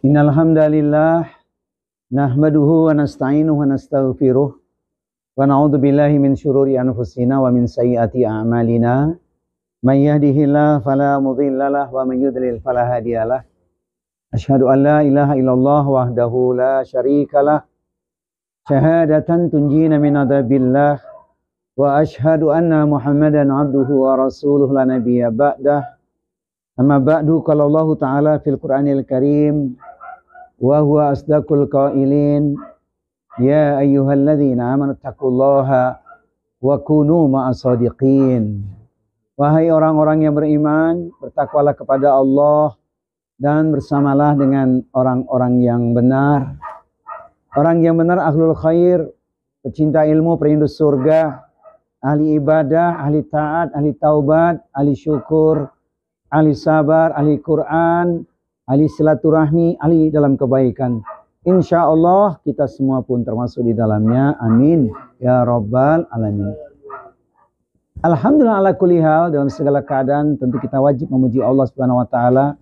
Innal hamdalillah nahmaduhu wa nasta'inuhu wa nastaghfiruh wa na'udzu billahi min syururi anfusina wa min sayyiati a'malina. May yahdihillahu fala mudhillalah wa may yudlil fala hadiyalah. Asyhadu an la ilaha illallah wahdahu la syarikalah syahadatan tunjina min adzabillah wa asyhadu anna Muhammadan abduhu wa rasuluhu la nabiyya ba'dah. Amma ba'du, qala Allah Ta'ala fil Qur'anil Karim wa huwa asdaqul qailin ya ayyuhalladzina amanu taqullaha wa kunu ma'as shadiqin. Wahai orang-orang yang beriman, bertakwalah kepada Allah dan bersamalah dengan orang-orang yang benar. Orang yang benar ahlul khair, pecinta ilmu, perindu surga, ahli ibadah, ahli taat, ahli taubat, ahli syukur, ahli sabar, ahli Quran, ahli silaturahmi, ahli dalam kebaikan. Insya Allah kita semua pun termasuk di dalamnya. Amin ya rabbal alamin. Alhamdulillah ala kulli hal, dalam segala keadaan tentu kita wajib memuji Allah Subhanahu wa taala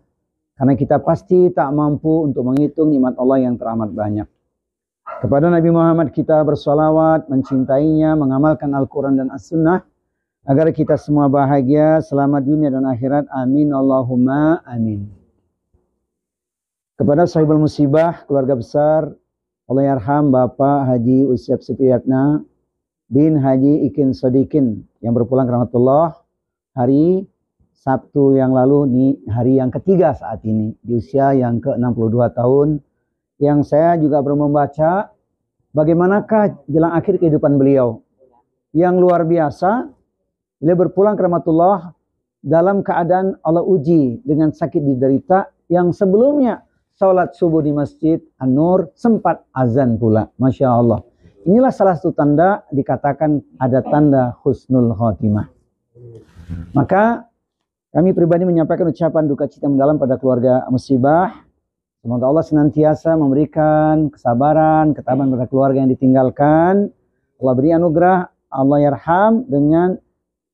karena kita pasti tak mampu untuk menghitung nikmat Allah yang teramat banyak. Kepada Nabi Muhammad kita bersolawat, mencintainya, mengamalkan Al-Quran dan As-Sunnah agar kita semua bahagia, selamat dunia dan akhirat. Amin Allahumma amin. Kepada sahibul musibah, keluarga besar, Allahyarham Bapak Haji Usyap Supriyatna bin Haji Ikin Sodikin yang berpulang ke rahmatullah hari Sabtu yang lalu, ini hari yang ketiga saat ini, di usia yang ke-62 tahun, yang saya juga belum membaca bagaimanakah jelang akhir kehidupan beliau yang luar biasa. Beliau berpulang ke rahmatullah dalam keadaan Allah uji dengan sakit diderita yang sebelumnya salat subuh di Masjid An-Nur sempat azan pula. Masya Allah. Inilah salah satu tanda dikatakan ada tanda husnul khotimah. Maka kami pribadi menyampaikan ucapan duka cita mendalam pada keluarga musibah. Semoga Allah senantiasa memberikan kesabaran, ketabahan pada keluarga yang ditinggalkan. Allah beri anugerah, Allahyarham dengan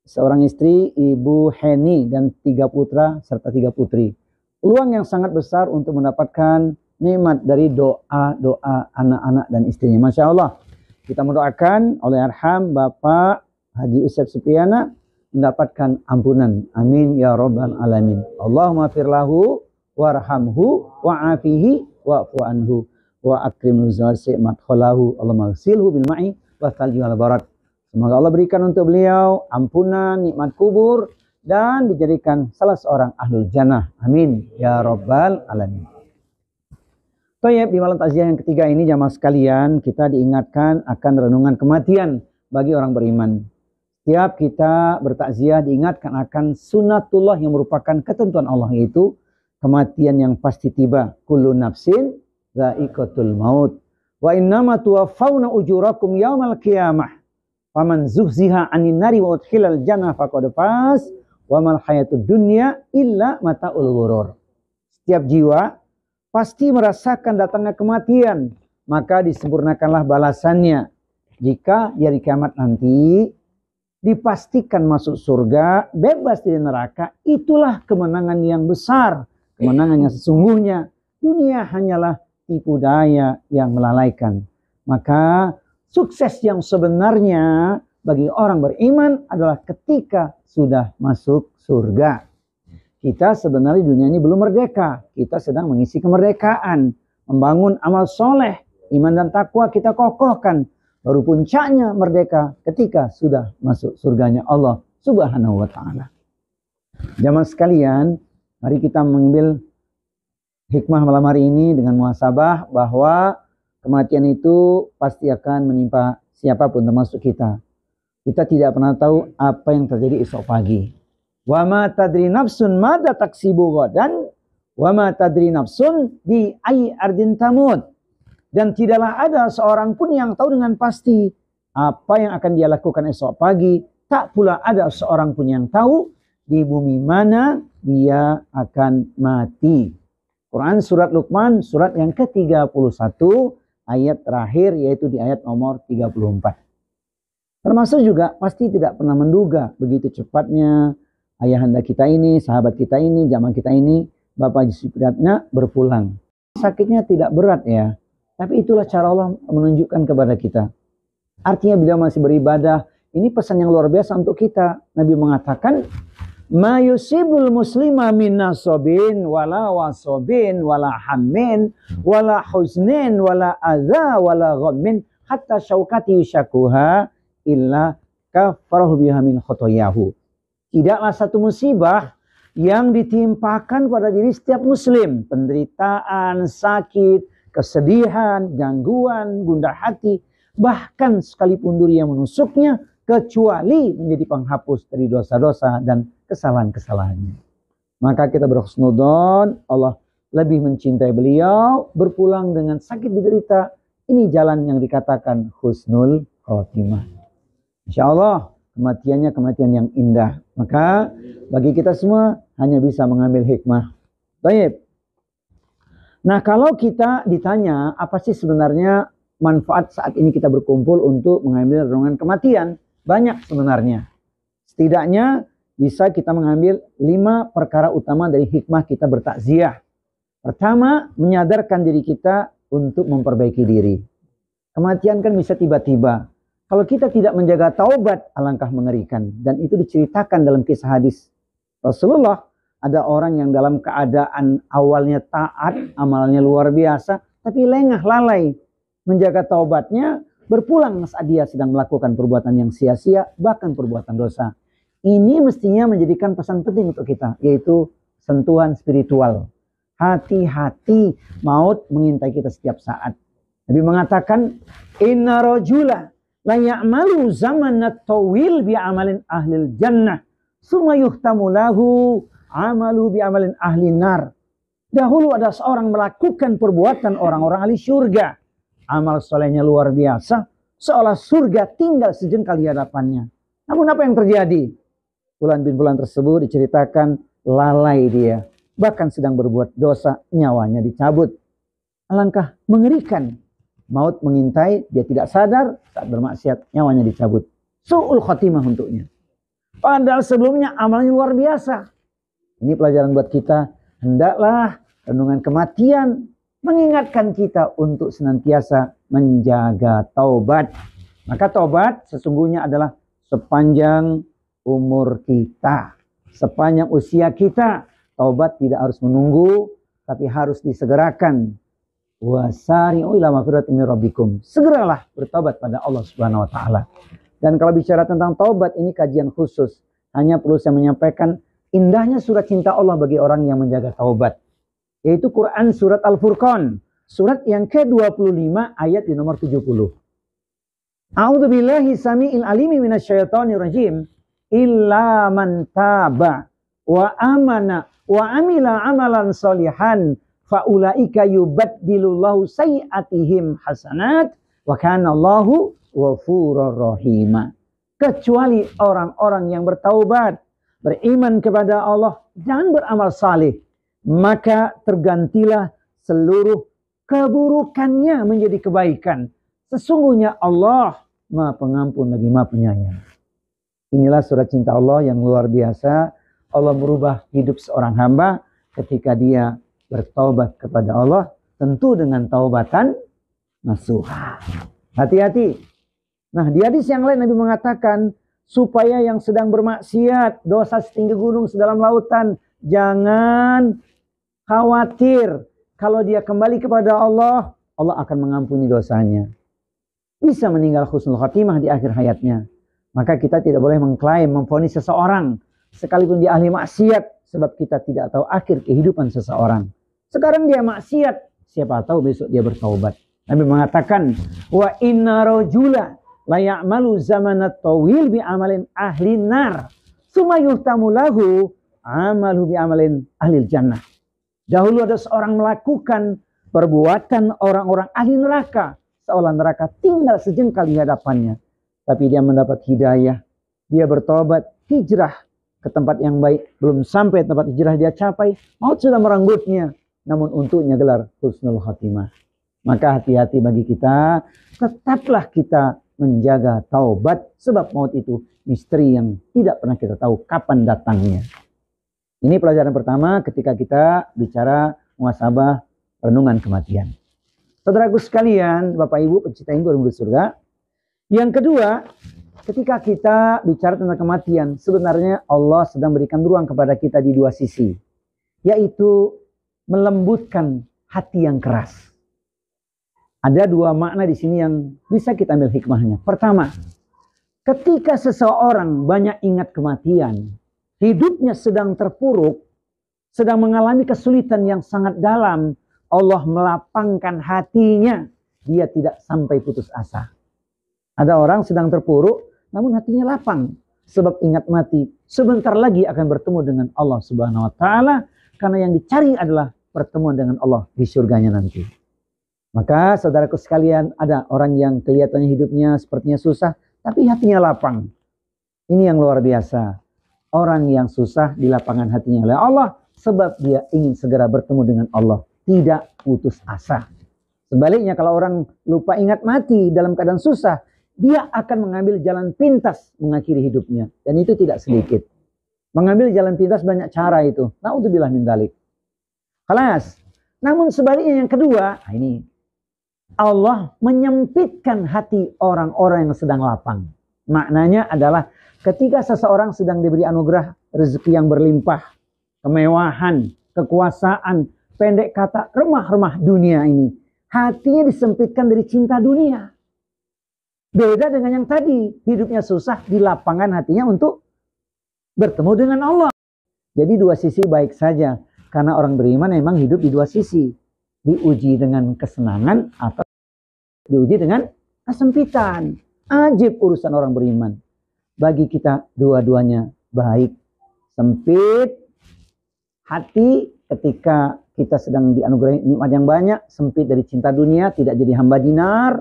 seorang istri, Ibu Heni, dan 3 putra serta 3 putri. Peluang yang sangat besar untuk mendapatkan nikmat dari doa-doa anak-anak dan istrinya. Masya Allah. Kita mendoakan Allahyarham Bapak Haji Usyap Supriyana mendapatkan ampunan. Amin ya rabbal alamin. Allahumma firlahu warhamhu wa'afihi wa'fu anhu wa akrim nuzulsi madkhalahu. Allahumma ghsilhu bil ma'i wa thalji wal barat. Semoga Allah berikan untuk beliau ampunan, nikmat kubur, dan dijadikan salah seorang ahlul jannah. Amin ya rabbal alamin. Toyib, di malam takziah yang ketiga ini jamaah sekalian, kita diingatkan akan renungan kematian bagi orang beriman. Setiap kita bertakziah diingatkan akan sunatullah yang merupakan ketentuan Allah, yaitu kematian yang pasti tiba. Kullu nafsin dha'iqatul maut wa innama tuwaffawna ujurakum yaumal qiyamah. Faman zuhziha 'anil nari wa udkhilal jannah faqad faz wa mal hayatud dunya illa mataul ghurur. Setiap jiwa pasti merasakan datangnya kematian, maka disempurnakanlah balasannya. Jika di hari kiamat nanti dipastikan masuk surga, bebas dari neraka, itulah kemenangan yang besar, kemenangan yang sesungguhnya. Dunia hanyalah tipu daya yang melalaikan. Maka sukses yang sebenarnya bagi orang beriman adalah ketika sudah masuk surga. Kita sebenarnya dunia ini belum merdeka. Kita sedang mengisi kemerdekaan. Membangun amal soleh, iman dan takwa kita kokohkan. Baru puncaknya merdeka ketika sudah masuk surganya Allah Subhanahu wa ta'ala. Jamaah sekalian, mari kita mengambil hikmah malam hari ini dengan muhasabah bahwa kematian itu pasti akan menimpa siapapun termasuk kita. Kita tidak pernah tahu apa yang terjadi esok pagi. Wa ma tadri nafsun madza taksibu ghadan wa ma tadri nafsun bi ayyi ardin tamut. Dan tidaklah ada seorang pun yang tahu dengan pasti apa yang akan dia lakukan esok pagi. Tak pula ada seorang pun yang tahu di bumi mana dia akan mati. Quran surat Luqman surat yang ke-31 ayat terakhir, yaitu di ayat nomor 34. Termasuk juga pasti tidak pernah menduga begitu cepatnya ayahanda kita ini, sahabat kita ini, jamaah kita ini, Bapak Haji Supriyatna berpulang. sakitnya tidak berat ya. Tapi itulah cara Allah menunjukkan kepada kita. Artinya beliau masih beribadah. Ini pesan yang luar biasa untuk kita. Nabi mengatakan, ma yusibul muslima min nasabin wala wasabin wala hammin wala huznin wala adza wala ghammin hatta syaukati yushakuha illa kafarahu biha min khotoyahu. Tidaklah satu musibah yang ditimpakan pada diri setiap muslim. Penderitaan, sakit, kesedihan, gangguan, gundah hati. Bahkan sekalipun duri yang menusuknya, kecuali menjadi penghapus dari dosa-dosa dan kesalahan-kesalahannya. Maka kita berhusnudzon, Allah lebih mencintai beliau, berpulang dengan sakit diderita. Ini jalan yang dikatakan husnul khotimah. Insya Allah kematiannya kematian yang indah. Maka bagi kita semua hanya bisa mengambil hikmah. Baik. Nah, kalau kita ditanya apa sih sebenarnya manfaat saat ini kita berkumpul untuk mengambil renungan kematian, banyak sebenarnya. Setidaknya bisa kita mengambil 5 perkara utama dari hikmah kita bertakziah. Pertama, menyadarkan diri kita untuk memperbaiki diri. Kematian kan bisa tiba-tiba. Kalau kita tidak menjaga taubat, alangkah mengerikan. Dan itu diceritakan dalam kisah hadis Rasulullah. Ada orang yang dalam keadaan awalnya taat, amalnya luar biasa, tapi lengah, lalai. Menjaga taubatnya, berpulang saat dia sedang melakukan perbuatan yang sia-sia, bahkan perbuatan dosa. Ini mestinya menjadikan pesan penting untuk kita, yaitu sentuhan spiritual. Hati-hati, maut mengintai kita setiap saat. Nabi mengatakan, inna rajula la ya'malu zamanat tawil bi'amalin ahlil jannah summa yuhtamu lahu amalu bi'amalin ahlin nar. Dahulu ada seorang melakukan perbuatan orang-orang ahli surga. Amal solehnya luar biasa, seolah surga tinggal sejengkal di hadapannya. Namun apa yang terjadi? Fulan bin Fulan tersebut diceritakan lalai dia. Bahkan sedang berbuat dosa, nyawanya dicabut. Alangkah mengerikan. Maut mengintai, dia tidak sadar, saat bermaksiat, nyawanya dicabut. Su'ul khotimah untuknya. Padahal sebelumnya amalnya luar biasa. Ini pelajaran buat kita. Hendaklah renungan kematian mengingatkan kita untuk senantiasa menjaga taubat. Maka taubat sesungguhnya adalah sepanjang umur kita. Sepanjang usia kita. Taubat tidak harus menunggu, tapi harus disegerakan. Wasari'u ila magfiratin min rabbikum. Segeralah bertobat pada Allah Subhanahu wa taala. Dan kalau bicara tentang taubat, ini kajian khusus. Hanya perlu saya menyampaikan indahnya surat cinta Allah bagi orang yang menjaga taubat. Yaitu Quran surat Al-Furqan. Surat yang ke-25 ayat di nomor 70. A'udzu billahi samiil alimi minasyaitonir rajim. Illa man taba wa amana wa amila amalan sholihan faulaika yubaddilullahu sayiatihim hasanat wa kana Allahu ghafurur rahim. Kecuali orang-orang yang bertaubat, beriman kepada Allah dan beramal saleh, maka tergantilah seluruh keburukannya menjadi kebaikan. Sesungguhnya Allah Maha Pengampun lagi Maha Penyayang. Inilah surat cinta Allah yang luar biasa. Allah merubah hidup seorang hamba ketika dia bertaubat kepada Allah, tentu dengan taubatan nasuha. Hati-hati. Nah, di hadis yang lain Nabi mengatakan supaya yang sedang bermaksiat, dosa setinggi gunung sedalam lautan, jangan khawatir. Kalau dia kembali kepada Allah, Allah akan mengampuni dosanya. Bisa meninggal husnul khatimah di akhir hayatnya. Maka kita tidak boleh mengklaim, memvonis seseorang sekalipun dia ahli maksiat, sebab kita tidak tahu akhir kehidupan seseorang. Sekarang dia maksiat, siapa tahu besok dia bertaubat. Nabi mengatakan, wa inna rajula la ya'malu zamanat tawil bi amalin ahli nar summa yuhtamu lahu amalu bi amalin ahli jannah. Dahulu ada seorang melakukan perbuatan orang-orang ahli neraka, seolah neraka tinggal sejengkal di hadapannya. Tapi dia mendapat hidayah, dia bertobat, hijrah ke tempat yang baik. Belum sampai tempat hijrah dia capai, maut sudah merenggutnya. Namun untuknya gelar husnul khatimah. Maka hati-hati bagi kita, tetaplah kita menjaga taubat. Sebab maut itu misteri yang tidak pernah kita tahu kapan datangnya. Ini pelajaran pertama ketika kita bicara muhasabah renungan kematian. Saudaraku sekalian, Bapak Ibu pecinta ilmu surga. Yang kedua, ketika kita bicara tentang kematian, sebenarnya Allah sedang berikan ruang kepada kita di dua sisi, yaitu melembutkan hati yang keras. Ada dua makna di sini yang bisa kita ambil hikmahnya. Pertama, ketika seseorang banyak ingat kematian, hidupnya sedang terpuruk, sedang mengalami kesulitan yang sangat dalam, Allah melapangkan hatinya. Dia tidak sampai putus asa. Ada orang sedang terpuruk, namun hatinya lapang. Sebab ingat mati, sebentar lagi akan bertemu dengan Allah Subhanahu wa Ta'ala. Karena yang dicari adalah pertemuan dengan Allah di surganya nanti. Maka saudaraku sekalian, ada orang yang kelihatannya hidupnya sepertinya susah, tapi hatinya lapang. Ini yang luar biasa. Orang yang susah di lapangan hatinya oleh Allah, sebab dia ingin segera bertemu dengan Allah. Tidak putus asa. Sebaliknya kalau orang lupa ingat mati dalam keadaan susah, dia akan mengambil jalan pintas mengakhiri hidupnya. Dan itu tidak sedikit. Mengambil jalan pintas banyak cara itu. Na'udzubillah min dzalik. Kelas. Namun sebaliknya yang kedua, ini Allah menyempitkan hati orang-orang yang sedang lapang. Maknanya adalah ketika seseorang sedang diberi anugerah rezeki yang berlimpah, kemewahan, kekuasaan, pendek kata remah-remah dunia ini, hatinya disempitkan dari cinta dunia. Beda dengan yang tadi, hidupnya susah, di lapangan hatinya untuk bertemu dengan Allah. Jadi dua sisi baik saja. Karena orang beriman memang hidup di dua sisi. Diuji dengan kesenangan atau diuji dengan kesempitan. Ajib urusan orang beriman. Bagi kita dua-duanya baik. Sempit hati ketika kita sedang dianugerahi nikmat yang banyak. Sempit dari cinta dunia, tidak jadi hamba dinar.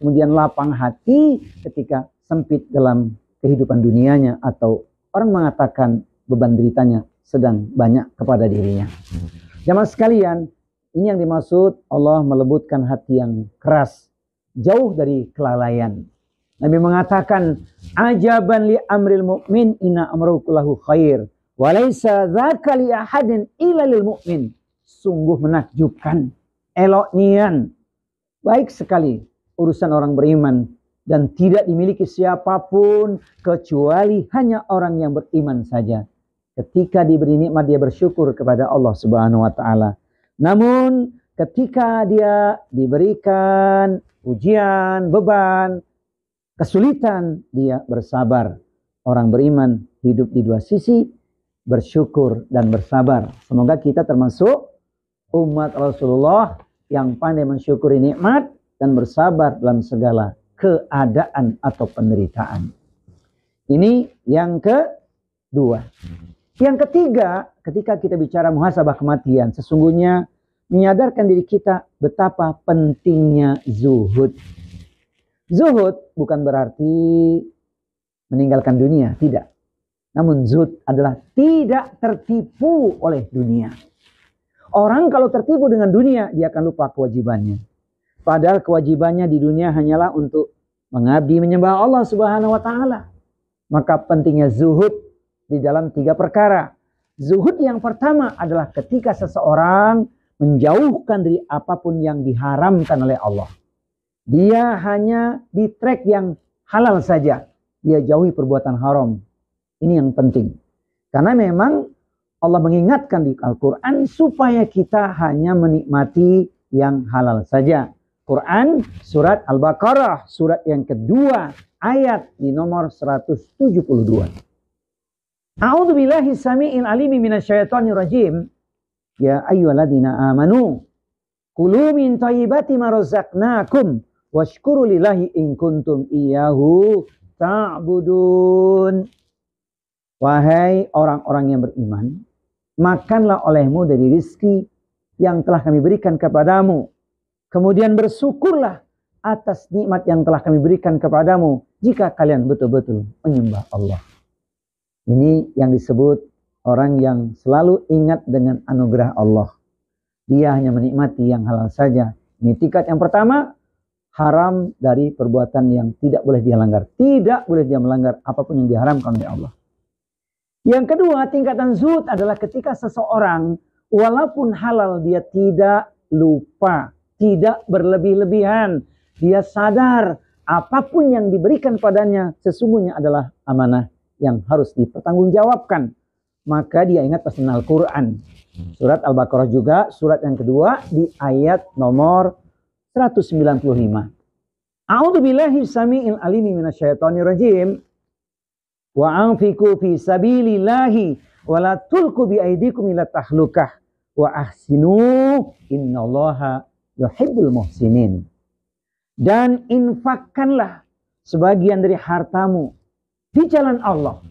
Kemudian lapang hati ketika sempit dalam kehidupan dunianya. Atau orang mengatakan beban deritanya sedang banyak kepada dirinya. Jamaah sekalian, ini yang dimaksud Allah melembutkan hati yang keras, jauh dari kelalaian. Nabi mengatakan, ajaban li amril mu'min inna amruhu kullahu khair, wa laisa dzaka li ahadin illa lil mu'min. Sungguh menakjubkan, elok nian, baik sekali urusan orang beriman dan tidak dimiliki siapapun kecuali hanya orang yang beriman saja. Ketika diberi nikmat dia bersyukur kepada Allah Subhanahu wa Ta'ala. Namun ketika dia diberikan ujian, beban, kesulitan, dia bersabar. Orang beriman hidup di dua sisi, bersyukur dan bersabar. Semoga kita termasuk umat Rasulullah yang pandai mensyukuri nikmat dan bersabar dalam segala keadaan atau penderitaan. Ini yang kedua. Yang ketiga, ketika kita bicara muhasabah kematian, sesungguhnya menyadarkan diri kita betapa pentingnya zuhud. Zuhud bukan berarti meninggalkan dunia, tidak. Namun zuhud adalah tidak tertipu oleh dunia. Orang kalau tertipu dengan dunia, dia akan lupa kewajibannya. Padahal kewajibannya di dunia hanyalah untuk mengabdi menyembah Allah Subhanahu wa Ta'ala. Maka pentingnya zuhud di dalam tiga perkara. Zuhud yang pertama adalah ketika seseorang menjauhkan dari apapun yang diharamkan oleh Allah. Dia hanya di track yang halal saja. Dia jauhi perbuatan haram. Ini yang penting. Karena memang Allah mengingatkan di Al-Quran supaya kita hanya menikmati yang halal saja. Quran surat Al-Baqarah, surat yang kedua, ayat di nomor 172. A'udzu billahi samii'il alimi minasyaitonir rajim. Ya ayyuhalladzina amanu kulu min thayyibati ma razaqnakum washkuru lillahi in kuntum iyyahu ta'budun. Wahai orang-orang yang beriman, makanlah olehmu dari rizki yang telah kami berikan kepadamu. Kemudian bersyukurlah atas nikmat yang telah kami berikan kepadamu jika kalian betul-betul menyembah Allah. Ini yang disebut orang yang selalu ingat dengan anugerah Allah. Dia hanya menikmati yang halal saja. Ini tingkat yang pertama, haram dari perbuatan yang tidak boleh dia langgar. Tidak boleh dia melanggar apapun yang diharamkan oleh Allah. Yang kedua, tingkatan zuhud adalah ketika seseorang walaupun halal dia tidak lupa, tidak berlebih-lebihan. Dia sadar apapun yang diberikan padanya sesungguhnya adalah amanah yang harus dipertanggungjawabkan. Maka dia ingat pesan Al-Quran. Surat Al-Baqarah juga, surat yang kedua di ayat nomor 195. A'udzubillahi samiil alimi minasyaitonir rajim. Wa anfiqu fi sabilillahi wa la tulqu bi aydikum ila tahlukah wa ahsinu innallaha yuhibbul muhsinin. Dan infakkanlah sebagian dari hartamu di jalan Allah,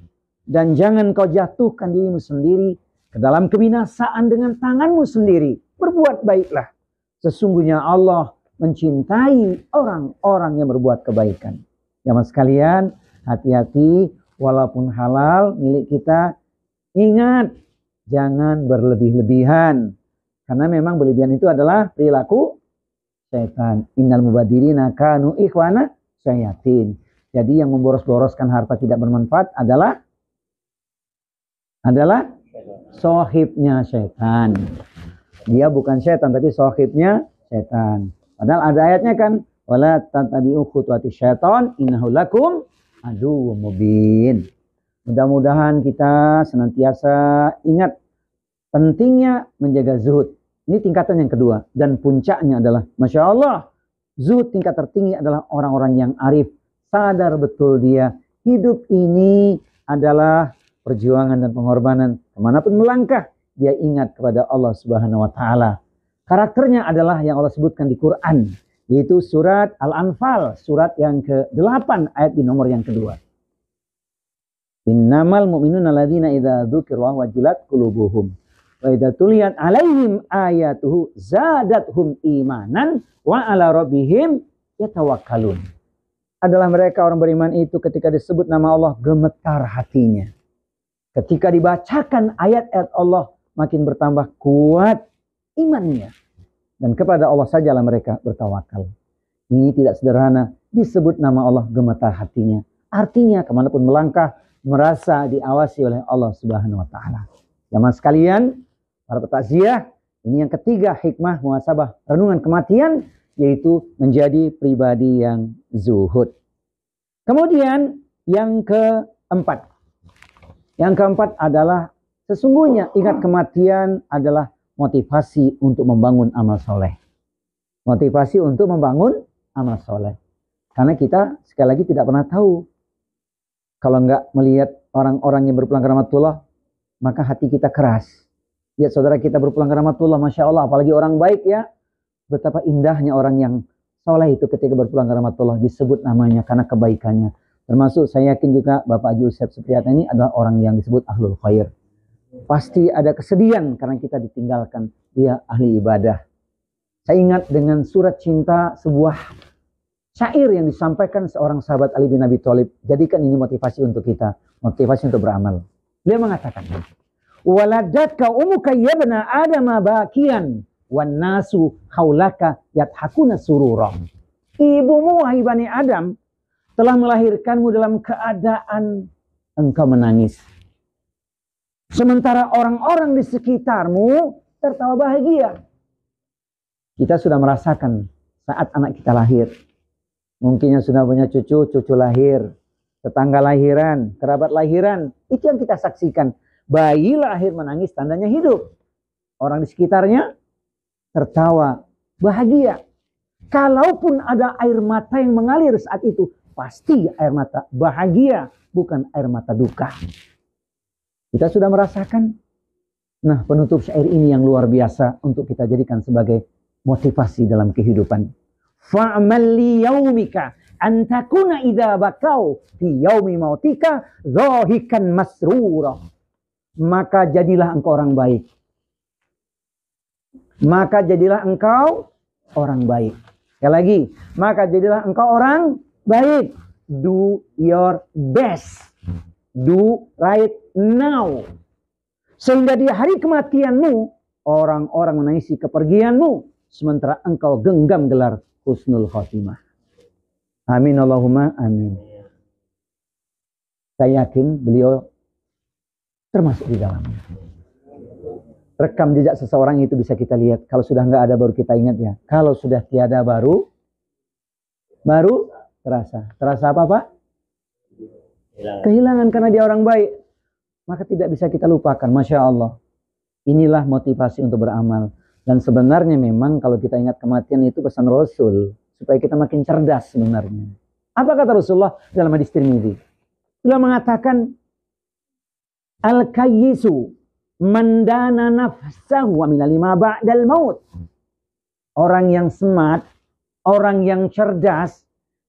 dan jangan kau jatuhkan dirimu sendiri ke dalam kebinasaan dengan tanganmu sendiri. Berbuat baiklah, sesungguhnya Allah mencintai orang-orang yang berbuat kebaikan. Jamaah sekalian, hati-hati, walaupun halal milik kita, ingat jangan berlebih-lebihan, karena memang berlebihan itu adalah perilaku setan. Innal mubadirina kanu ikhwana syayatin. Jadi yang memboros-boroskan harta tidak bermanfaat adalah sohibnya setan. Dia bukan setan, tapi sohibnya setan. Padahal ada ayatnya kan, wala tattabi'u khutuwati syaitan innahu lakum aduwwum mubin. Mudah-mudahan kita senantiasa ingat pentingnya menjaga zuhud. Ini tingkatan yang kedua. Dan puncaknya adalah, Masya Allah, zuhud tingkat tertinggi adalah orang-orang yang arif. Sadar betul dia, hidup ini adalah perjuangan dan pengorbanan. Kemanapun melangkah, dia ingat kepada Allah Subhanahu wa Ta'ala. Karakternya adalah yang Allah sebutkan di Quran, yaitu surat Al-Anfal, surat yang ke-8, ayat di nomor yang kedua. Innamal mu'minuna alladzina idza dzukirallahu wajilat qulubuhum wa idza tuliyat 'alaihim ayatuhu zadatuhum imanan wa 'ala rabbihim yatawakkalun. Adalah mereka orang beriman itu ketika disebut nama Allah gemetar hatinya. Ketika dibacakan ayat-ayat Allah makin bertambah kuat imannya. Dan kepada Allah sajalah mereka bertawakal. Ini tidak sederhana. Disebut nama Allah gemetar hatinya. Artinya kemanapun melangkah merasa diawasi oleh Allah Subhanahu wa Ta'ala. Jamaah sekalian, para petakziah, ini yang ketiga hikmah muhasabah renungan kematian, yaitu menjadi pribadi yang zuhud. Kemudian yang keempat. Yang keempat adalah sesungguhnya ingat kematian adalah motivasi untuk membangun amal soleh. Motivasi untuk membangun amal soleh. Karena kita sekali lagi tidak pernah tahu. Kalau enggak melihat orang-orang yang berpulang ke rahmatullah, maka hati kita keras. Lihat saudara kita berpulang ke rahmatullah, Masya Allah, apalagi orang baik ya. Betapa indahnya orang yang soleh itu ketika berpulang ke rahmatullah, disebut namanya karena kebaikannya. Termasuk saya yakin juga Bapak Haji Usep Supriyatna ini adalah orang yang disebut ahlul khair. Pasti ada kesedihan karena kita ditinggalkan. Dia ahli ibadah. Saya ingat dengan surat cinta, sebuah syair yang disampaikan seorang sahabat Ali bin Abi Thalib. Jadikan ini motivasi untuk kita. Motivasi untuk beramal. Dia mengatakan, waladatka umuka yabna adama bakian wan nasu haulaka yathakuna surura. Ibumu wahai Bani Adam telah melahirkanmu dalam keadaan engkau menangis. Sementara orang-orang di sekitarmu tertawa bahagia. Kita sudah merasakan saat anak kita lahir. Mungkinnya sudah punya cucu, cucu lahir. Tetangga lahiran, kerabat lahiran. Itu yang kita saksikan. Bayi lahir menangis, tandanya hidup. Orang di sekitarnya tertawa bahagia. Kalaupun ada air mata yang mengalir saat itu, pasti air mata bahagia, bukan air mata duka. Kita sudah merasakan. Nah, penutup syair ini yang luar biasa untuk kita jadikan sebagai motivasi dalam kehidupan. Fa'amal li yaumika an takuna idza bakau fi yaumi mautika dhahikan masrura. Maka jadilah engkau orang baik. Maka jadilah engkau orang baik. Sekali lagi, maka jadilah engkau orang baik. Do your best. Do right now. Sehingga di hari kematianmu, orang-orang menangisi kepergianmu, sementara engkau genggam gelar husnul khotimah. Amin Allahumma amin. Saya yakin beliau termasuk di dalamnya. rekam jejak seseorang itu bisa kita lihat. Kalau sudah nggak ada baru kita ingat ya. Kalau sudah tiada baru terasa. Terasa apa Pak? Kehilangan karena dia orang baik. Maka tidak bisa kita lupakan. Masya Allah. Inilah motivasi untuk beramal. Dan sebenarnya memang kalau kita ingat kematian itu pesan Rasul. Supaya kita makin cerdas sebenarnya. Apa kata Rasulullah dalam hadis Tirmidzi? Beliau mengatakan, Al-kayyisu mandana nafsahu wa minalima ba'dal maut. Orang yang smart, orang yang cerdas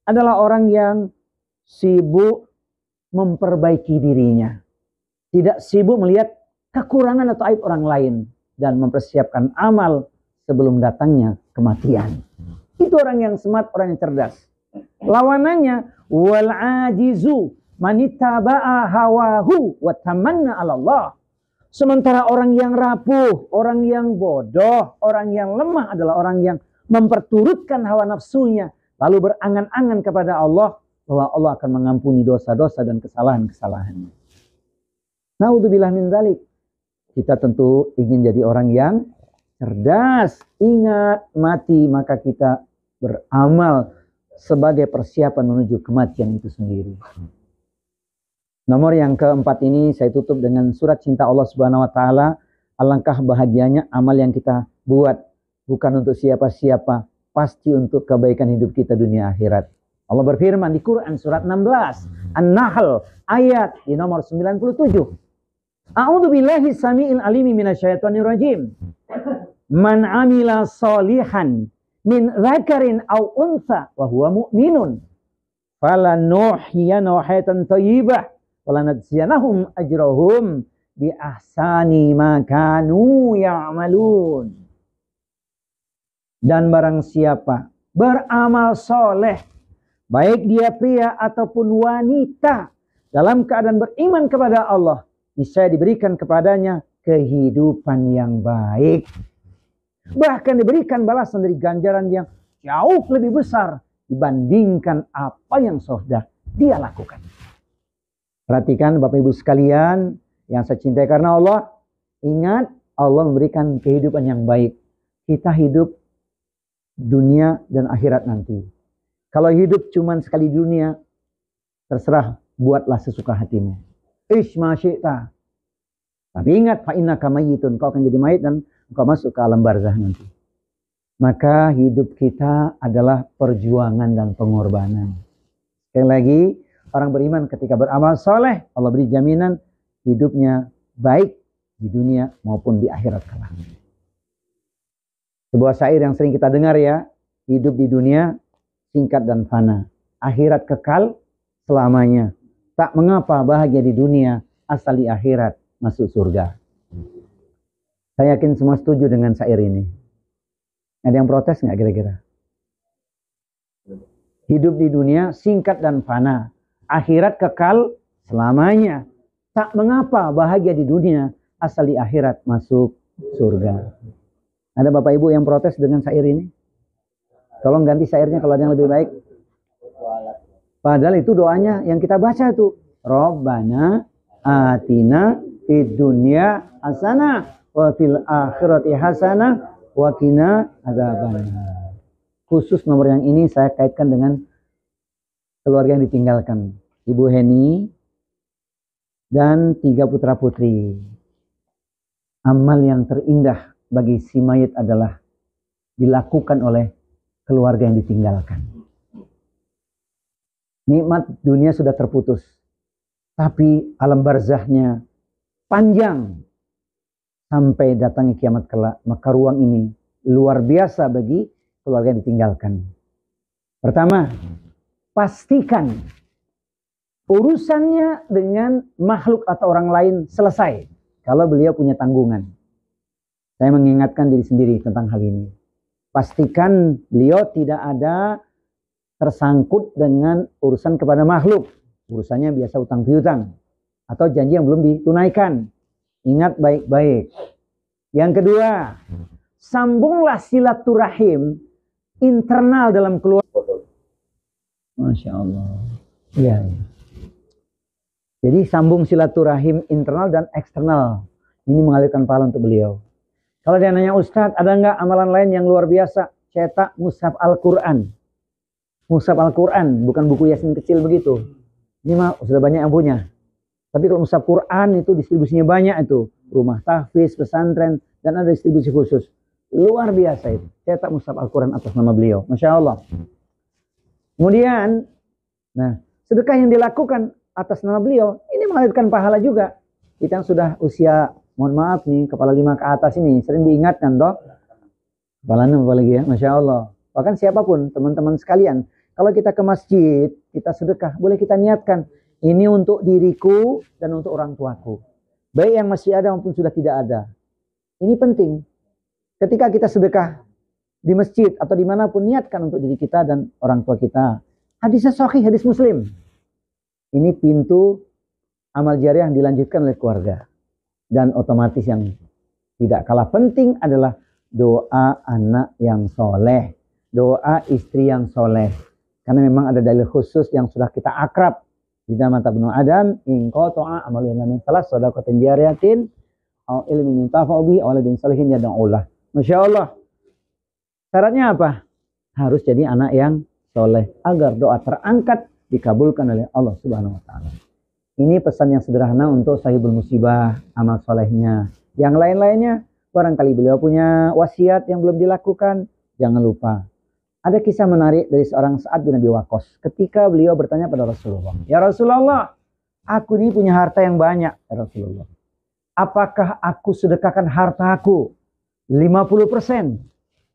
adalah orang yang sibuk memperbaiki dirinya. Tidak sibuk melihat kekurangan atau aib orang lain. Dan mempersiapkan amal sebelum datangnya kematian. Itu orang yang smart, orang yang cerdas. Lawanannya, wal ajizu manittaba'a hawahu wa tamanna 'ala Allah. Sementara orang yang rapuh, orang yang bodoh, orang yang lemah adalah orang yang memperturutkan hawa nafsunya, lalu berangan-angan kepada Allah bahwa Allah akan mengampuni dosa-dosa dan kesalahan-kesalahannya. Naudzubillah min dzalik. Kita tentu ingin jadi orang yang cerdas. Ingat, mati maka kita beramal sebagai persiapan menuju kematian itu sendiri. Nomor yang keempat ini saya tutup dengan surat cinta Allah Subhanahu wa taala. Alangkah bahagianya amal yang kita buat bukan untuk siapa-siapa, pasti untuk kebaikan hidup kita dunia akhirat. Allah berfirman di Quran surat 16 An-Nahl ayat di nomor 97. A'udzu billahi samiil alimi minasyaitonir rajim. Man 'amila shalihan min dzakarin aw untha wa huwa mu'minun falanuhyiyanahu hayatan thayyibah wa lanajziyanahum ajrahum bi ahsani ma kanu ya'malun. Dan barang siapa beramal soleh, baik dia pria ataupun wanita, dalam keadaan beriman kepada Allah, niscaya diberikan kepadanya kehidupan yang baik. Bahkan diberikan balasan dari ganjaran yang jauh lebih besar dibandingkan apa yang sudah dia lakukan. Perhatikan Bapak Ibu sekalian yang saya cintai karena Allah. Ingat, Allah memberikan kehidupan yang baik. Kita hidup dunia dan akhirat nanti. Kalau hidup cuma sekali dunia, terserah, buatlah sesuka hatimu. Ish ma syi'ta. Tapi ingat, fa innaka mayyitun, kau akan jadi mayit dan kau masuk ke alam barzah nanti. Maka hidup kita adalah perjuangan dan pengorbanan. Sekali lagi, orang beriman ketika beramal soleh, Allah beri jaminan hidupnya baik di dunia maupun di akhirat kelak. Sebuah syair yang sering kita dengar ya, hidup di dunia singkat dan fana, akhirat kekal selamanya. Tak mengapa bahagia di dunia, asal di akhirat masuk surga. Saya yakin semua setuju dengan syair ini. Ada yang protes nggak kira-kira? Hidup di dunia singkat dan fana, akhirat kekal selamanya. Tak mengapa bahagia di dunia, asal di akhirat masuk surga. Ada Bapak Ibu yang protes dengan syair ini? Tolong ganti syairnya kalau ada yang lebih baik. Padahal itu doanya yang kita baca tuh. Rabbana atina fid dunya hasanah wa fil akhirati hasanah wa qina adzabannar. Khusus nomor yang ini saya kaitkan dengan keluarga yang ditinggalkan. Ibu Heni dan 3 putra putri. Amal yang terindah bagi si mayit adalah dilakukan oleh keluarga yang ditinggalkan. Nikmat dunia sudah terputus, tapi alam barzahnya panjang sampai datangnya kiamat kelak. Maka ruang ini luar biasa bagi keluarga yang ditinggalkan. Pertama, pastikan urusannya dengan makhluk atau orang lain selesai kalau beliau punya tanggungan. Saya mengingatkan diri sendiri tentang hal ini. Pastikan beliau tidak ada tersangkut dengan urusan kepada makhluk. Urusannya biasa utang piutang atau janji yang belum ditunaikan. Ingat baik-baik. Yang kedua, sambunglah silaturahim internal dalam keluarga. Masya Allah. Iya. Jadi sambung silaturahim internal dan eksternal. Ini mengalirkan pahala untuk beliau. Kalau dia nanya, Ustadz, ada nggak amalan lain yang luar biasa? Cetak mushaf Al-Quran. Mushaf Al-Quran, bukan buku Yasin kecil begitu. Ini mah sudah banyak yang punya. Tapi kalau mushaf Quran itu distribusinya banyak itu. Rumah tahfiz, pesantren, dan ada distribusi khusus. Luar biasa itu. Cetak mushaf Al-Quran atas nama beliau. Masya Allah. Kemudian, nah, sedekah yang dilakukan atas nama beliau, ini melahirkan pahala juga. Kita yang sudah usia, mohon maaf nih, kepala 5 ke atas ini, sering diingatkan toh. Kepala 6 apalagi ya, Masya Allah. Bahkan siapapun, teman-teman sekalian, kalau kita ke masjid, kita sedekah, boleh kita niatkan, ini untuk diriku dan untuk orang tuaku. Baik yang masih ada maupun sudah tidak ada. Ini penting. Ketika kita sedekah di masjid atau dimanapun, niatkan untuk diri kita dan orang tua kita. Hadisnya sahih, hadis Muslim. Ini pintu amal jariah yang dilanjutkan oleh keluarga. Dan otomatis yang tidak kalah penting adalah doa anak yang soleh. Doa istri yang soleh. Karena memang ada dalil khusus yang sudah kita akrab. Idza mata ibnu Adam, in qata'a amalun min salas shadaqatin jariyatin aw ilmin yuntafa'u bihi aw waladin shalihin yad'ulah. Masya Allah. Syaratnya apa? Harus jadi anak yang soleh agar doa terangkat dikabulkan oleh Allah Subhanahu wa taala. Ini pesan yang sederhana untuk sahibul musibah, amal solehnya. Yang lain-lainnya, barangkali beliau punya wasiat yang belum dilakukan, jangan lupa. Ada kisah menarik dari seorang Sa'ad bin Abi Waqqas. Ketika beliau bertanya pada Rasulullah, "Ya Rasulullah, aku ini punya harta yang banyak, ya Rasulullah. Apakah aku sedekahkan hartaku 50%?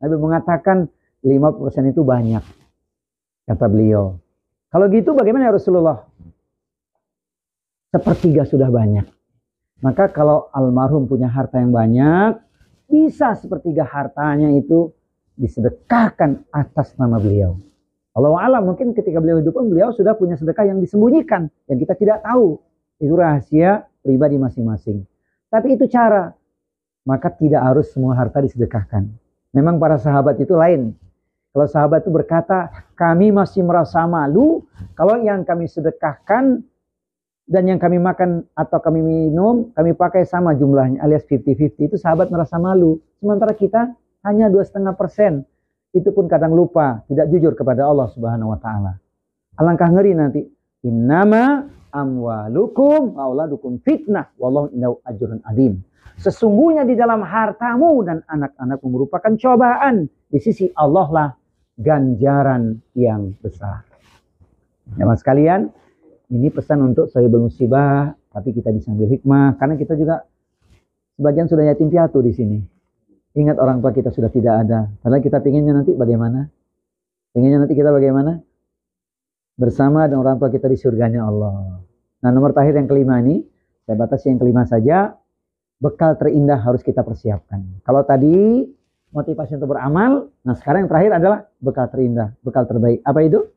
Nabi mengatakan 50% itu banyak. Kata beliau, kalau gitu bagaimana ya Rasulullah? Sepertiga sudah banyak. Maka kalau almarhum punya harta yang banyak, bisa sepertiga hartanya itu disedekahkan atas nama beliau. Allahu a'lam, mungkin ketika beliau hidup pun beliau sudah punya sedekah yang disembunyikan, yang kita tidak tahu. Itu rahasia pribadi masing-masing. Tapi itu cara. Maka tidak harus semua harta disedekahkan. Memang para sahabat itu lain. Kalau sahabat itu berkata, kami masih merasa malu kalau yang kami sedekahkan dan yang kami makan atau kami minum, kami pakai sama jumlahnya, alias 50-50. Itu sahabat merasa malu. Sementara kita hanya 2,5%. Itu pun kadang lupa, tidak jujur kepada Allah Subhanahu wa taala. Alangkah ngeri nanti. Innama amwalukum auladukum fitnah wallahu indahu ajrun adim. Sesungguhnya di dalam hartamu dan anak-anakmu merupakan cobaan. Di sisi Allah lah ganjaran yang besar. Jemaah sekalian, ini pesan untuk sahibul musibah, tapi kita bisa ambil hikmah karena kita juga sebagian sudah yatim piatu di sini. Ingat orang tua kita sudah tidak ada. Padahal kita pinginnya nanti bagaimana? Pinginnya nanti kita bagaimana? Bersama dengan orang tua kita di surganya Allah. Nah, nomor terakhir yang kelima ini, saya batasi yang kelima saja. Bekal terindah harus kita persiapkan. Kalau tadi motivasi untuk beramal, nah sekarang yang terakhir adalah bekal terindah, bekal terbaik. Apa itu?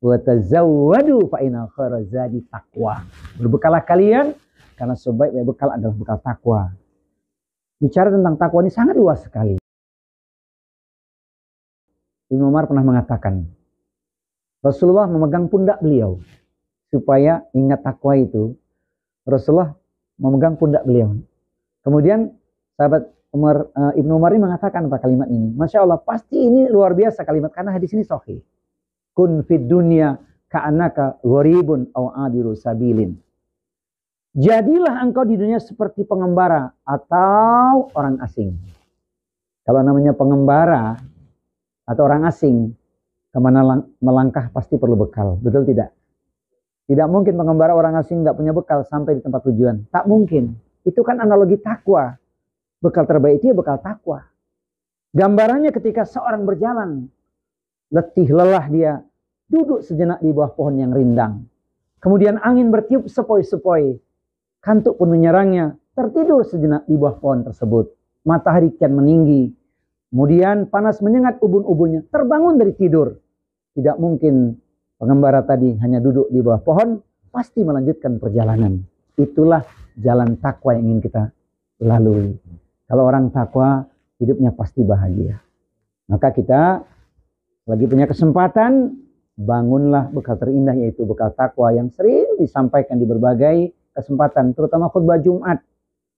Wa tazawwadu fa inna khairaz zadi taqwa. Berbekalah kalian karena sebaik-baik bekal adalah bekal takwa. Bicara tentang takwa ini sangat luas sekali. Ibnu Umar pernah mengatakan, Rasulullah memegang pundak beliau supaya ingat takwa itu. Rasulullah memegang pundak beliau. Kemudian sahabat Ibnu Umar ini mengatakan apa kalimat ini? Masya Allah, pasti ini luar biasa kalimat karena hadis ini sahih. Kun fid dunya ka'annaka gharibun aw abiru sabilin. Jadilah engkau di dunia seperti pengembara atau orang asing. Kalau namanya pengembara atau orang asing, kemana melangkah pasti perlu bekal. Betul tidak? Tidak mungkin pengembara orang asing tidak punya bekal sampai di tempat tujuan. Tak mungkin. Itu kan analogi takwa. Bekal terbaik itu ya bekal takwa. Gambarannya ketika seorang berjalan, letih, lelah dia, duduk sejenak di bawah pohon yang rindang. Kemudian angin bertiup sepoi-sepoi. Kantuk pun menyerangnya, tertidur sejenak di bawah pohon tersebut. Matahari kian meninggi. Kemudian panas menyengat ubun-ubunnya, terbangun dari tidur. Tidak mungkin pengembara tadi hanya duduk di bawah pohon, pasti melanjutkan perjalanan. Itulah jalan takwa yang ingin kita lalui. Kalau orang takwa, hidupnya pasti bahagia. Maka kita lagi punya kesempatan, bangunlah bekal terindah, yaitu bekal takwa yang sering disampaikan di berbagai kesempatan, terutama khutbah Jumat.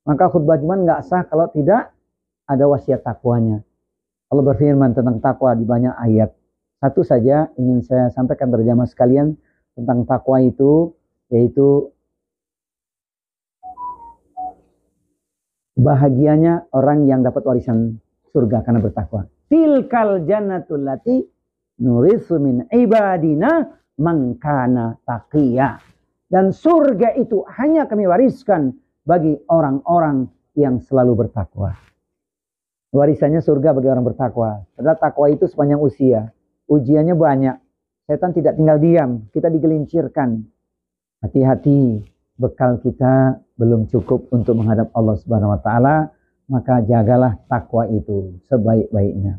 Maka khutbah Jumat nggak sah kalau tidak ada wasiat takwanya. Allah berfirman tentang takwa di banyak ayat. Satu saja ingin saya sampaikan berjamaah sekalian tentang takwa itu, yaitu bahagianya orang yang dapat warisan surga karena bertakwa. Tilkal jannatul lati nuritsu min ibadina man kana taqiyya. Dan surga itu hanya kami wariskan bagi orang-orang yang selalu bertakwa. Warisannya surga bagi orang bertakwa. Padahal takwa itu sepanjang usia. Ujiannya banyak. Setan tidak tinggal diam. Kita digelincirkan. Hati-hati. Bekal kita belum cukup untuk menghadap Allah Subhanahu wa taala, maka jagalah takwa itu sebaik-baiknya.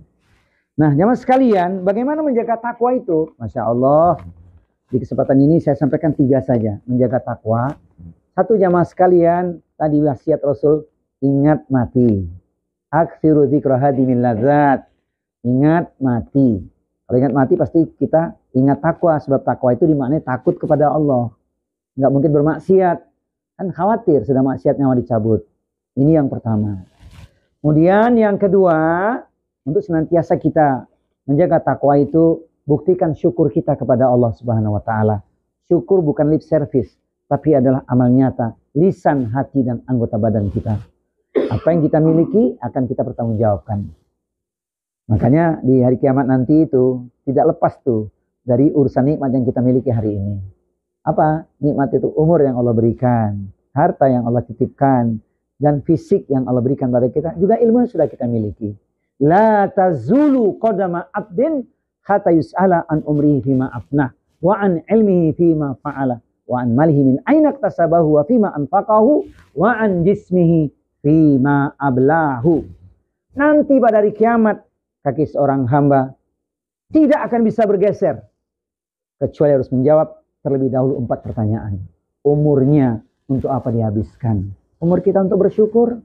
Nah, jamaah sekalian, bagaimana menjaga takwa itu? Masya Allah. Di kesempatan ini saya sampaikan 3 saja menjaga takwa. 1, jamaah sekalian, tadi wasiat Rasul, ingat mati. Aksiru dzikra hadimin ladzat. Ingat mati. Kalau ingat mati pasti kita ingat takwa, sebab takwa itu dimaknai takut kepada Allah. Nggak mungkin bermaksiat. Kan khawatir sudah maksiat nyawa dicabut. Ini yang pertama. Kemudian yang kedua, untuk senantiasa kita menjaga takwa itu, buktikan syukur kita kepada Allah Subhanahu wa taala. Syukur bukan lip service, tapi adalah amal nyata, lisan, hati, dan anggota badan kita. Apa yang kita miliki akan kita pertanggungjawabkan. Makanya di hari kiamat nanti itu tidak lepas tuh dari urusan nikmat yang kita miliki hari ini. Apa nikmat itu? Umur yang Allah berikan, harta yang Allah titipkan, dan fisik yang Allah berikan pada kita. Juga ilmu yang sudah kita miliki. La tazulu qadama abdin hatta yus'ala an umrihi fima afnah wa an ilmihi fima fa'ala wa an malihi min aina iktasabahu wa fima anfaqahu wa an jismihi fima ablahu. Nanti pada hari kiamat kaki seorang hamba tidak akan bisa bergeser kecuali harus menjawab terlebih dahulu 4 pertanyaan. Umurnya untuk apa dihabiskan? Umur kita untuk bersyukur.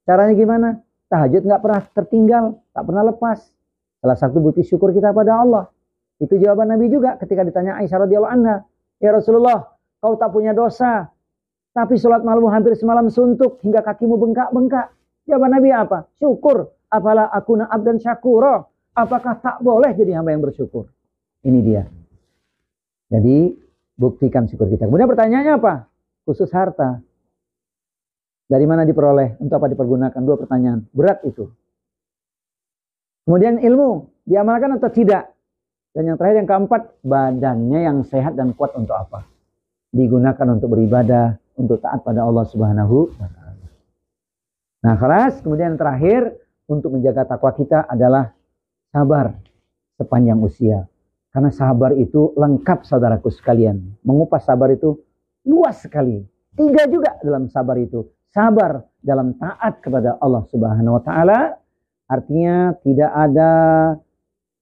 Caranya gimana? Tahajud nggak pernah tertinggal, tak pernah lepas. Salah satu bukti syukur kita pada Allah. Itu jawaban Nabi juga ketika ditanya Aisyah radhiyallahu anha, "Ya Rasulullah, kau tak punya dosa, tapi sholat malam hampir semalam suntuk hingga kakimu bengkak-bengkak." Jawaban Nabi apa? Syukur. Afala akuna abdan syakura. Apakah tak boleh jadi hamba yang bersyukur? Ini dia. Jadi buktikan syukur kita. Kemudian pertanyaannya apa? Khusus harta. Dari mana diperoleh? Untuk apa dipergunakan? 2 pertanyaan. Berat itu. Kemudian ilmu. Diamalkan atau tidak? Dan yang terakhir, yang keempat, badannya yang sehat dan kuat untuk apa? Digunakan untuk beribadah, untuk taat pada Allah Subhanahu wa ta'ala. Nah, kelas. Kemudian yang terakhir, untuk menjaga takwa kita adalah sabar sepanjang usia. Karena sabar itu lengkap, saudaraku sekalian. Mengupas sabar itu luas sekali. 3 juga dalam sabar itu. Sabar dalam taat kepada Allah Subhanahu wa taala, artinya tidak ada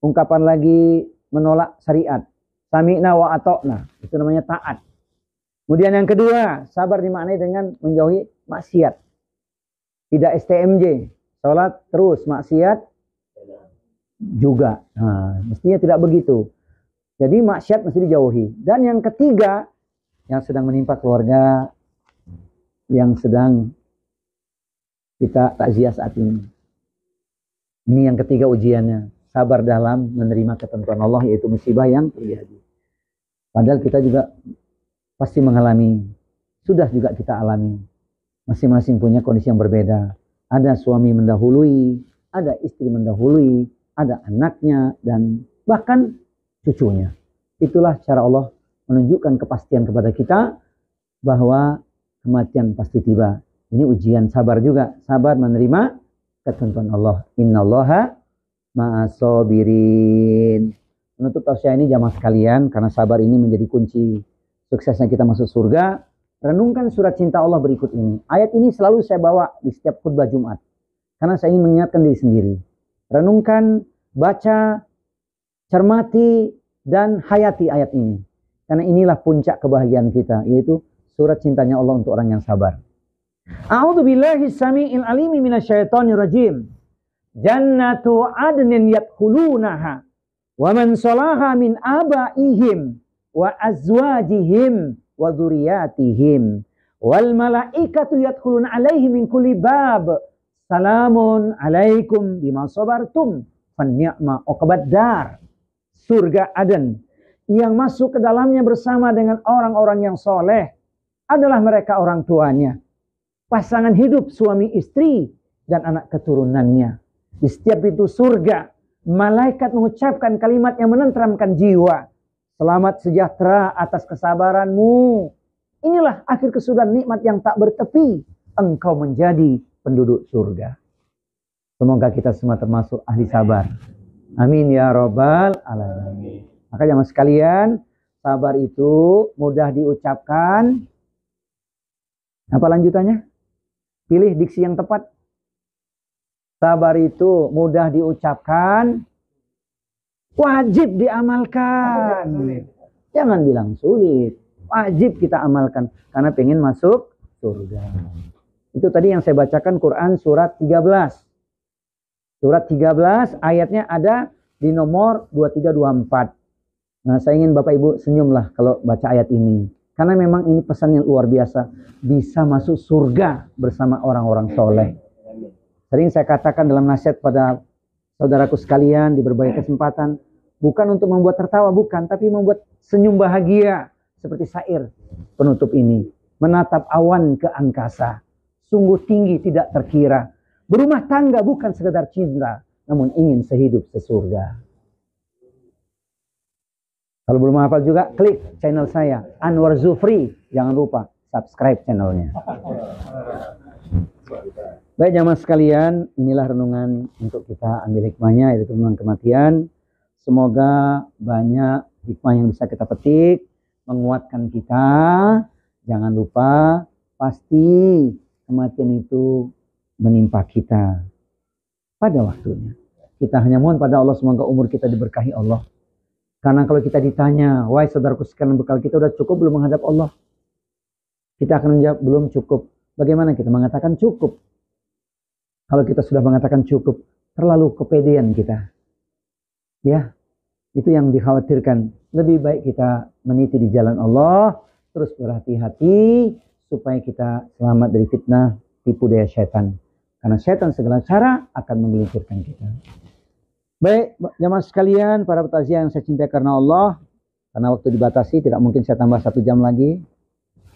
ungkapan lagi menolak syariat. Sami'na wa ata'na, itu namanya taat. Kemudian yang kedua, sabar dimaknai dengan menjauhi maksiat. Tidak STMJ, salat terus, maksiat juga. Nah, mestinya tidak begitu. Jadi maksiat mesti dijauhi. Dan yang ketiga, yang sedang menimpa keluarga yang sedang kita takziah saat ini. Ini yang ketiga ujiannya. Sabar dalam menerima ketentuan Allah, yaitu musibah yang terjadi. Padahal kita juga pasti mengalami. Sudah juga kita alami. Masing-masing punya kondisi yang berbeda. Ada suami mendahului, ada istri mendahului, ada anaknya, dan bahkan cucunya. Itulah cara Allah menunjukkan kepastian kepada kita bahwa kematian pasti tiba. Ini ujian sabar juga. Sabar menerima ketentuan Allah. Innallaha ma'as-sabirin. Menutup tausiah ini jamaah sekalian, karena sabar ini menjadi kunci suksesnya kita masuk surga. Renungkan surat cinta Allah berikut ini. Ayat ini selalu saya bawa di setiap khutbah Jumat, karena saya ingin mengingatkan diri sendiri. Renungkan, baca, cermati, dan hayati ayat ini. Karena inilah puncak kebahagiaan kita, yaitu surat cintanya Allah untuk orang yang sabar. A'udzu billahi samii'il alimi minasyaitonir rajim. Jannatu adnin yadkhulunaha wa man salaha min abaihim wa azwajihim wa dzurriyyatihim wal malaikatu yadkhuluna 'alaihim min kulli bab Salamun alaikum bima sabartum fanni'ma uqbad dar. Surga Aden yang masuk ke dalamnya bersama dengan orang-orang yang soleh adalah mereka orang tuanya, pasangan hidup suami istri dan anak keturunannya. Di setiap pintu surga malaikat mengucapkan kalimat yang menenteramkan jiwa. Selamat sejahtera atas kesabaranmu. Inilah akhir kesudahan nikmat yang tak bertepi. Engkau menjadi penduduk surga. Semoga kita semua termasuk ahli sabar. Amin ya rabbal alamin. Maka jamaah sekalian, sabar itu mudah diucapkan. Apa lanjutannya? Pilih diksi yang tepat. Sabar itu mudah diucapkan, wajib diamalkan. Jangan bilang sulit. Wajib kita amalkan karena pengen masuk surga. Itu tadi yang saya bacakan Quran surat 13. Surat 13 ayatnya ada di nomor 2324. Nah, saya ingin Bapak Ibu senyumlah kalau baca ayat ini. Karena memang ini pesan yang luar biasa. Bisa masuk surga bersama orang-orang soleh. Sering saya katakan dalam nasihat pada saudaraku sekalian di berbagai kesempatan. Bukan untuk membuat tertawa, bukan. Tapi membuat senyum bahagia. Seperti syair penutup ini. Menatap awan ke angkasa. Sungguh tinggi tidak terkira. Berumah tangga bukan sekedar cinta. Namun ingin sehidup sesurga. Kalau belum hafal juga, klik channel saya. Anwar Zufri. Jangan lupa subscribe channelnya. Baik jamaah sekalian, inilah renungan untuk kita ambil hikmahnya, yaitu renungan kematian. Semoga banyak hikmah yang bisa kita petik, menguatkan kita. Jangan lupa, pasti kematian itu menimpa kita pada waktunya. Kita hanya mohon pada Allah semoga umur kita diberkahi Allah. Karena kalau kita ditanya, wahai saudaraku sekalian, bekal kita udah cukup belum menghadap Allah? Kita akan menjawab belum cukup. Bagaimana kita mengatakan cukup? Kalau kita sudah mengatakan cukup, terlalu kepedean kita. Ya, itu yang dikhawatirkan. Lebih baik kita meniti di jalan Allah, terus berhati-hati, supaya kita selamat dari fitnah, tipu daya syaitan. Karena syaitan segala cara akan menggelincirkan kita. Baik, jamaah sekalian, para petakziah yang saya cintai karena Allah, karena waktu dibatasi, tidak mungkin saya tambah 1 jam lagi.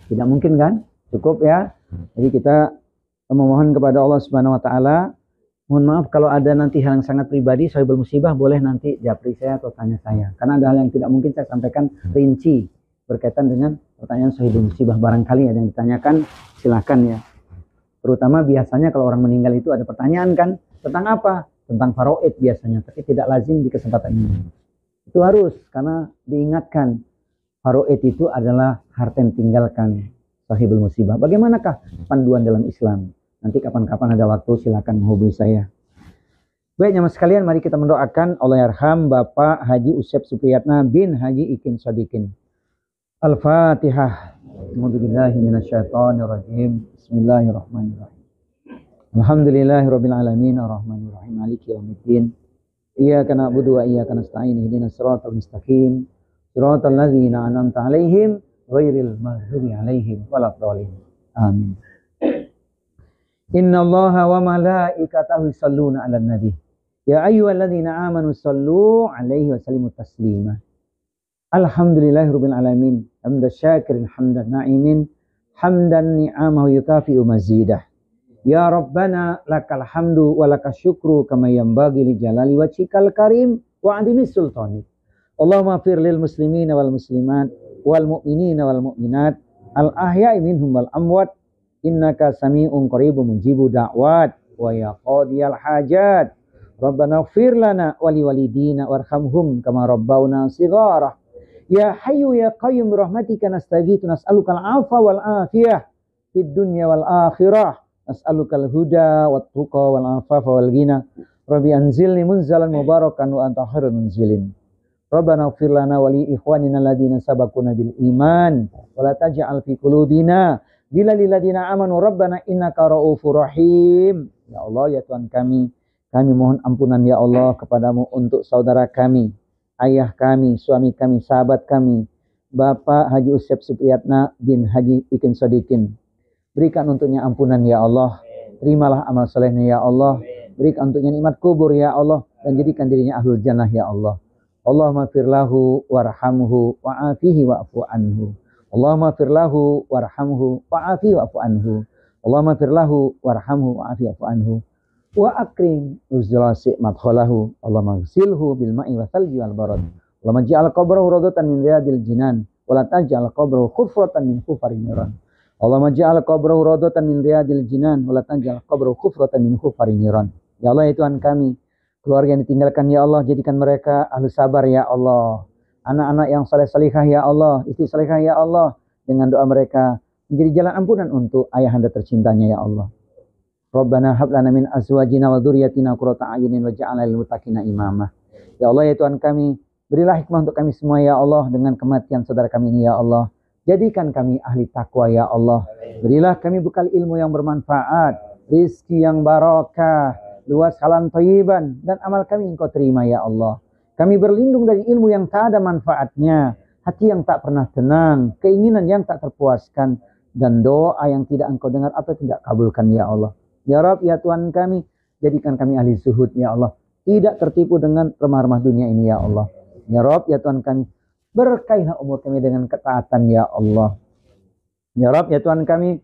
Tidak mungkin kan? Cukup ya. Jadi kita memohon kepada Allah Subhanahu wa taala, mohon maaf kalau ada nanti hal yang sangat pribadi, Sohibul Musibah boleh nanti japri saya atau tanya saya. Karena ada hal yang tidak mungkin saya sampaikan rinci berkaitan dengan pertanyaan Sohibul Musibah. Barangkali ada yang ditanyakan, silakan ya. Terutama biasanya kalau orang meninggal itu ada pertanyaan kan, tentang apa? Tentang faraid biasanya, tapi tidak lazim di kesempatan ini. Itu harus, karena diingatkan faraid itu adalah harta yang tinggalkan Sohibul Musibah. Bagaimanakah panduan dalam Islam? Nanti kapan-kapan ada waktu silakan menghubungi saya. Baik jamaah sekalian, mari kita mendoakan Allah yarham Bapak Haji Usep Supriyatna bin Haji Ikin Sodikin. Al-Fatihah. A'udzubillahi minasyaitonirrajim. Bismillahirrahmanirrahim. Alhamdulillahirabbil alamin arrahmanirrahim maliki yaumiddin. Iyyaka na'budu wa iyyaka nasta'in ihdinas siratal mustaqim. Siratal ladzina an'amta 'alaihim ghairil maghdubi 'alaihim waladdallin. Amin. Inna Allaha wa malaikatahu yusholluna 'alan nabi. Ya ayyuhalladzina amanu shallu 'alaihi wa sallimu taslima. Alhamdulillahirabbil alamin. Hamdan syakirin hamdan na'imin. Hamdan ni'amahu yukafi'u mazidah. Ya Rabbana lakal hamdu wa lakas syukru kama yanbaghi li jalali wajhikal karim wa 'azimis sultanik. Allahumma fir lil muslimina wal muslimat wal mu'minina wal mu'minat al ahya'i minhum wal amwat. Innaka sami'un qaribun mujibu da'wat wa ya qadiyal hajat. Rabbana ighfir lana wa li walidina warhamhum kama rabbawna shighara. Ya hayyu ya qayyum rahmatika nastaghitsu nas'alukal afwa wal afiyah fid dunya wal akhirah. Nas'alukal huda wat tuqa wal afafa wal ghina. Rabbi anzilni munzalan mubarakan wa anta khairul munzilin. Rabbana ighfir lana wa li ikhwanina alladziina sabaquna bil iman wa la taj'al fi qulubina ghillan lil ladziina amanu rabbana innaka ra'ufur rahim. Ya Allah ya Tuhan kami mohon ampunan ya Allah kepadamu untuk saudara kami, ayah kami, suami kami, sahabat kami, Bapak Haji Usep Supriyatna bin Haji Ikin Sodikin. Berikan untuknya ampunan ya Allah. terimalah amal solehnya ya Allah. Berikan untuknya nikmat kubur ya Allah, dan jadikan dirinya ahlul jannah ya Allah. Allahumma firlahu warhamhu wa'afihi wa'fu anhu. Allahumma firlahu warhamhu wa'afihi wa'fu anhu. Allahumma firlahu warhamhu wa'afihi wa'fu anhu. Wa akrim nuzula madkhalahu. Allahumma ghsilhu bil ma'i wa thalji wal barad. Allahumma ja'al qabrahu rawdatan min riyadil jinan wa la taj'al qabrahu khufratan min khufarin niran. Allahumma ja'al qabrahu rawdatan min riyadil jinan wa la taj'al qabrahu khufratan min khufarin niran. Ya Allah ya Tuhan kami, keluarga yang ditinggalkan ya Allah, jadikan mereka ahli sabar ya Allah. Anak-anak yang saleh-salihah ya Allah, istri salihah ya Allah, dengan doa mereka menjadi jalan ampunan untuk ayahanda tercintanya ya Allah. Rabbana hab lana min azwajina wa dzurriyyatina qurrata a'yunin waj'alna lil muttaqina imama. Ya Allah ya Tuhan kami, berilah hikmah untuk kami semua ya Allah dengan kematian saudara kami ini ya Allah. Jadikan kami ahli takwa ya Allah. Berilah kami bekal ilmu yang bermanfaat, rizki yang barakah, luas halan thayyiban, dan amal kami Engkau terima ya Allah. Kami berlindung dari ilmu yang tak ada manfaatnya, hati yang tak pernah tenang, keinginan yang tak terpuaskan, dan doa yang tidak Engkau dengar atau tidak kabulkan ya Allah. Ya Rabb, ya Tuhan kami, jadikan kami ahli zuhud ya Allah. Tidak tertipu dengan remah-remah dunia ini ya Allah. Ya Rabb, ya Tuhan kami, berkailah umur kami dengan ketaatan ya Allah. Ya Rabb, ya Tuhan kami,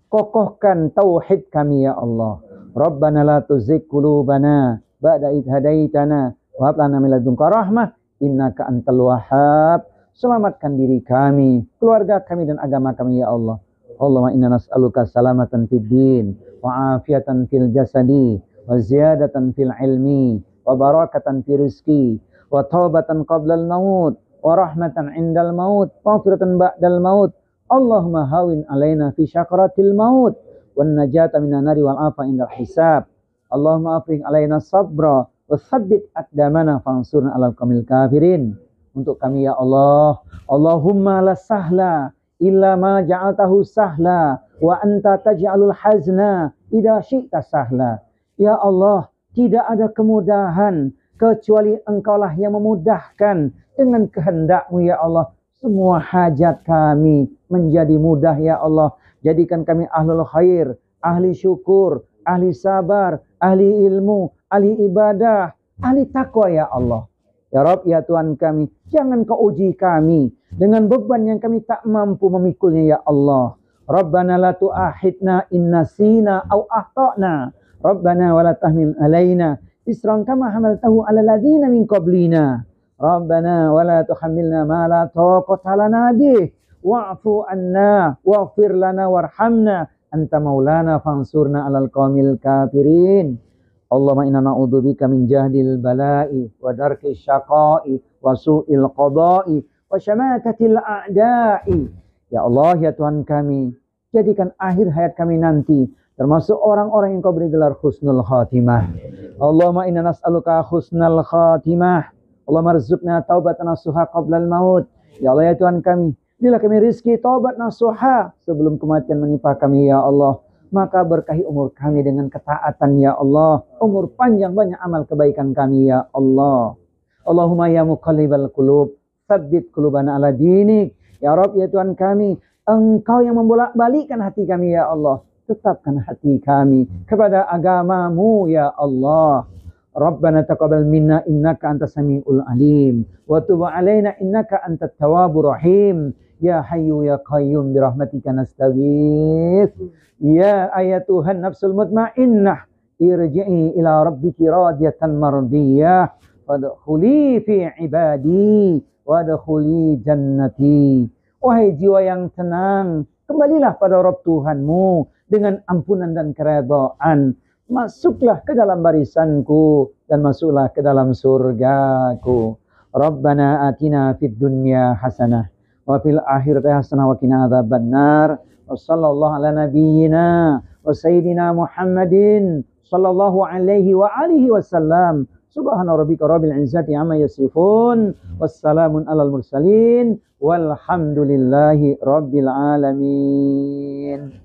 kokohkan tauhid kami ya Allah. Rabbana la tuzigh qulubana ba'da idh hadaitana wa hab lana min ladunka rahmah innaka antal wahhab. Selamatkan diri kami, keluarga kami dan agama kami ya Allah. Allahumma inna nas'aluka salamatan fid din wa afiatan fil jasadi wa ziyadatan fil ilmi wa barakatan fil rizqi wa taubatan qabla al maut wa rahmatan indal maut wa maghfiratan ba'dal maut. Allahumma hawin alaina fi syakaratil maut wan najata minan nari wal afa indal hisab. Allahumma afrigh alaina sabra wa tsabbit aqdamana fansurna alal qawmil kafirin. Untuk kami ya Allah, Allahumma la sahla illa ma ja'altahu sahla wa anta taj'alul hazna idza syi'ta sahla. Ya Allah, tidak ada kemudahan kecuali Engkaulah yang memudahkan dengan kehendak-Mu ya Allah. Semua hajat kami menjadi mudah ya Allah. Jadikan kami ahlul khair, ahli syukur, ahli sabar, ahli ilmu, ahli ibadah, ahli takwa ya Allah. Ya Rabb, ya Tuhan kami, jangan Kau uji kami dengan beban yang kami tak mampu memikulnya ya Allah. Rabbana la tu'ahidna in nasina aw akhtana. Rabbana wa la tahmil alaina isran kama hamaltahu ala ladzina min qablina. Rabbana wa la tuhammilna ma la taqata lana bih. Wa'fu anna waghfir lana warhamna anta maulana fansurna 'alal qaumil kafirin. Allahumma inna na'udzubika min jahdil bala'i wa darkis syaqa'i wa su'il qada'i wa syamatatil a'da'i. Ya Allah, ya Tuhan kami, jadikan akhir hayat kami nanti termasuk orang-orang yang Kau beri gelar husnul khatimah. Allahumma inna nas'aluka husnul khatimah. Allahumma rzuqna taubatan nasuha qablal maut. Ya Allah, ya Tuhan kami, berilah kami rizki taubat nasuha sebelum kematian menimpa kami ya Allah. Maka berkahi umur kami dengan ketaatan ya Allah. Umur panjang, banyak amal kebaikan kami ya Allah. Allahumma ya muqallibal qulub, tsabbit qulubana ala dinik. Ya Rabb, ya Tuhan kami, Engkau yang membolak-balikkan hati kami ya Allah. Tetapkan hati kami kepada agama-Mu ya Allah. Rabbana taqabbal minna innaka antas samiul alim wa tub alaina innaka antat tawwabur rahim. Ya Hayyu ya Qayyum birahmatika nastaghits. Ya ayatuhan nafsul mutmainnah, irji'i ila rabbiki radiyatan mardiyah wadkhuli fi ibadi wadkhuli jannati. Wahai jiwa yang tenang, kembalilah pada Rabb Tuhanmu dengan ampunan dan keredaan. Masuklah ke dalam barisanku dan masuklah ke dalam surgaku. Rabbana atina fid dunya hasanah wa fil akhirati hasanah wa qina adzabannar. Wa sallallahu ala nabiyyina wa sayyidina Muhammadin sallallahu alaihi wa alihi wasallam. Subhana rabbika rabbil izzati amma yasifun. Wassalamun alal mursalin. Walhamdulillahi rabbil alamin.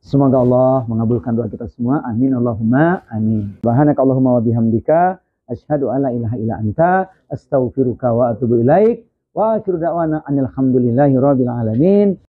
Semoga Allah mengabulkan doa kita semua. Amin Allahumma amin. Subhanaka Allahumma wa bihamdika asyhadu an la ilaha illa anta astaghfiruka wa atubu ilaik. Wa akhiru da'wana anil hamdulillahi rabbil alamin.